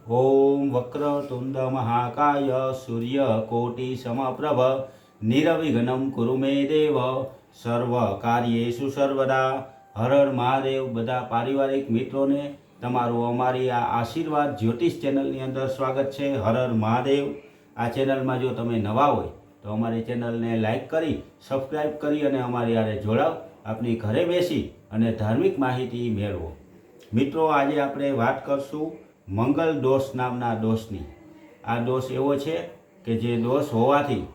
ओम वक्रतुंड महाकाय सूर्यकोटि समप्रभ निरविघ्नं कुरु मे देव सर्वकार्येषु सर्वदा। हर हर महादेव। बधा पारिवारिक मित्रों ने तमारू अमारी आ आशीर्वाद ज्योतिष चेनल अंदर स्वागत है। हर हर महादेव। आ चेनल में जो तमे नवा हो तो अमारी चेनल ने लाइक करी सब्सक्राइब करी अने अमारी आरे जोड़ाव। अपनी घरे बेसी अने धार्मिक माहिती मेळवो। मित्रों, आज आपणे वात करशुं मंगल दोष नामना दोषनी। आ दोष एवो छे के जे दोष होवाथी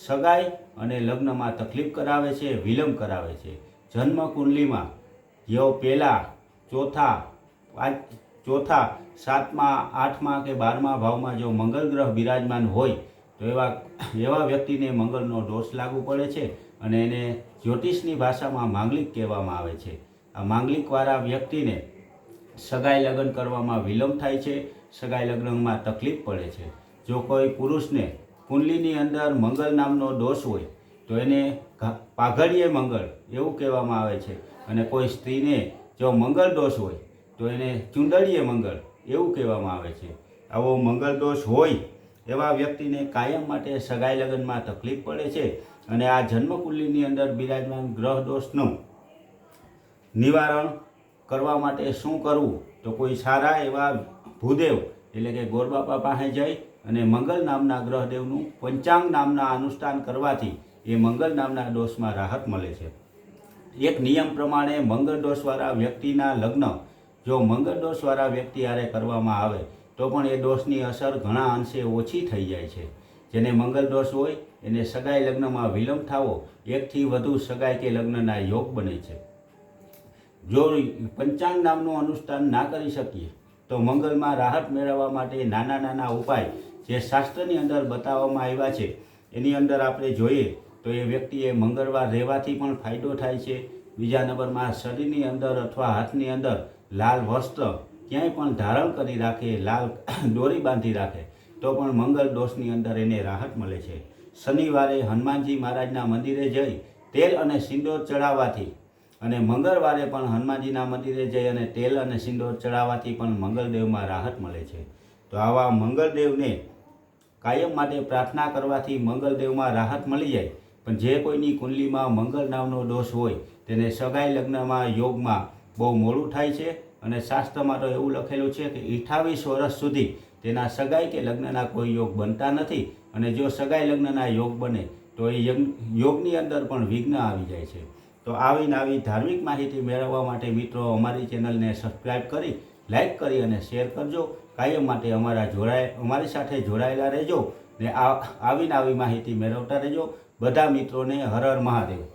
सगाई अने लग्न में तकलीफ करावे छे, विलंब करावे छे। जन्म कुंडली में जो पहला चौथा 7मा 8मा के 12मा भाव में जो मंगल ग्रह विराजमान होय तो एवा व्यक्ति ने मंगलनो दोष लागू पड़े छे अने एने ज्योतिषनी भाषा में मांगलिक कहेवामां आवे छे। आ मांगलिक वाळा व्यक्ति ने सगाई लग्न करवामां विलंब थाय छे, सगाई लग्न में तकलीफ पड़े छे। जो कोई पुरुष ने कुंडलीनी अंदर मंगल नामनो दोष होय तो एने पाघड़िये मंगल एवुं कहेवामां आवे छे अने कोई स्त्री ने जो मंगल दोष होय तो एने चूंदड़ीय मंगल एवुं कहेवामां आवे छे। आवो मंगल दोष होय एवा व्यक्ति ने कायम माटे सगाई लग्न में तकलीफ पड़े छे अने आ जन्मकुंडलीनी अंदर विराजमान ग्रह दोषनुं निवारण करवा माटे शुं करवुं तो कोई सारा एवा भूदेव एटले के गोरबापा पासे जई अने मंगल नामना ग्रहदेवनुं पंचांग नामना अनुष्ठान करवाथी ए मंगल नामना दोषमां राहत मळे छे। एक नियम प्रमाणे मंगल दोषवाळा व्यक्तिना लग्न जो मंगल दोषवाळा व्यक्ति हारे करवामां आवे तो पण ए दोषनी असर घणा अंशे ओछी थई जाय छे। जेने मंगल दोष होय एने सगाई लग्નમાં विलंब थावो, एकथी વધુ सगाई के लग्नना योग बने छे। जो पंचांग नामનું अनुष्ठान ना करी शकीए तो मंगल में राहत मेळववा माटे नाना नाना उपाय जे शास्त्रनी अंदर बताववामां आव्या छे एनी अंदर आपणे जोईए तो ए व्यक्तिए मंगलवार रहेवाथी पण फायदो थाय छे। बीजा नंबरमां शरीरनी अंदर अथवा हाथनी अंदर लाल वस्त्र क्यांय पण धारण करी राखे, लाल दोरी बांधी राखे तो पण मंगल दोषनी अंदर एने राहत मळे छे। शनिवारे हनुमानजी महाराजना मंदिरे जई तेल अने सिंदूर चढ़ाववाथी अने मंगलवारे पण हनुमानजीना मंदिरे जई अने तेल अने सिंदूर चढ़ाववाथी पण मंगलदेवमां राहत मळे छे। तो आवा मंगलदेवने कायम माटे प्रार्थना करवाथी मंगलदेवमां राहत मळी जाय। पण जे कोईनी कुंडलीमां मंगल नामनो दोष होय तेने सगाई लग्नमा योगमां बहु मोडुं थाय छे अने शास्त्रमां तो एवुं लखेલું છે કે 28 વર્ષ सुधी तेना सगाई के लग्नना कोई योग बनता नथी अने जो सगाई लग्नना योग बने तो ए योगनी अंदर पण विघ्न आवी जाय छे। तो आवी नवी धार्मिक माहिती मेळववा माटे मित्रों अमारी चेनलने सब्सक्राइब करी लाइक करी अने शेर करजो। कायम माटे अमारी साथे जोड़ायेला रहेजो ने आवी नवी माहिती मेळवता रहेजो। बधा मित्रों ने हर हर महादेव।